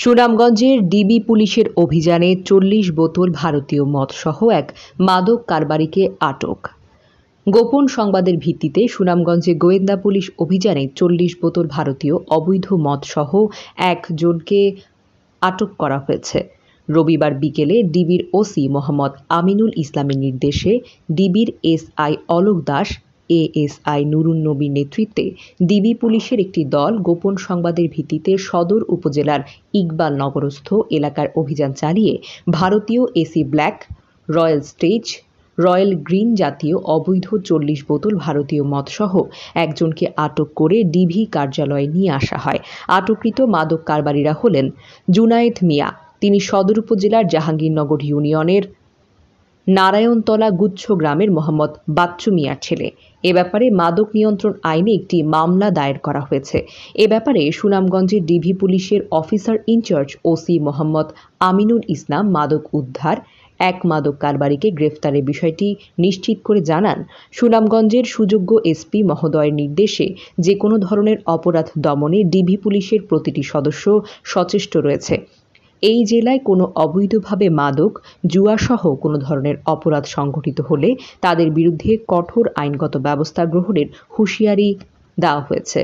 সুনামগঞ্জের ডিবি পুলিশের অভিযানে ৪০ বোতল ভারতীয় মদসহ এক মাদক কারবারিকে আটক। গোপন সংবাদের ভিত্তিতে সুনামগঞ্জে গোয়েন্দা পুলিশ অভিযানে ৪০ বোতল ভারতীয় অবৈধ মদসহ একজনকে আটক করা হয়েছে। রবিবার বিকেলে ডিবির ওসি মোহাম্মদ আমিনুল ইসলামের নির্দেশে ডিবির এসআই অলোক দাস, এএসআই নুরুন নবীর নেতৃত্বে ডিবি পুলিশের একটি দল গোপন সংবাদের ভিত্তিতে সদর উপজেলার ইকবাল নগরস্থ এলাকার অভিযান চালিয়ে ভারতীয় AC black, royal stage, royal green জাতীয় অবৈধ ৪০ বোতল ভারতীয় মদসহ একজনকে আটক করে ডিবি কার্যালয়ে নিয়ে আসা হয়। আটককৃত মাদক কারবারিরা হলেন জুনায়েদ মিয়া, তিনি সদর উপজেলার জাহাঙ্গীরনগর ইউনিয়নের নারায়ণতলা গুচ্ছ গ্রামের মোহাম্মদ বাচ্চু মিয়ার ছেলে। এ ব্যাপারে মাদক নিয়ন্ত্রণ আইনে একটি মামলা দায়ের করা হয়েছে। এ ব্যাপারে সুনামগঞ্জের ডিবি পুলিশের officer in charge OC Mohammad Aminul Islam মাদক উদ্ধার এক মাদক কারবারিকে গ্রেফতারের বিষয়টি নিশ্চিত করে জানান, সুনামগঞ্জের সুযোগ্য এসপি মহোদয়ের নির্দেশে যে কোনো ধরনের অপরাধ দমনে ডিবি পুলিশের প্রতিটি সদস্য সচেষ্ট রয়েছে। এই জেলায় কোনো অবৈধভাবে মাদক, জুয়াসহ কোনো ধরনের অপরাধ সংঘটিত হলে তাদের বিরুদ্ধে কঠোর আইনগত ব্যবস্থা গ্রহণের হুঁশিয়ারি দেওয়া হয়েছে।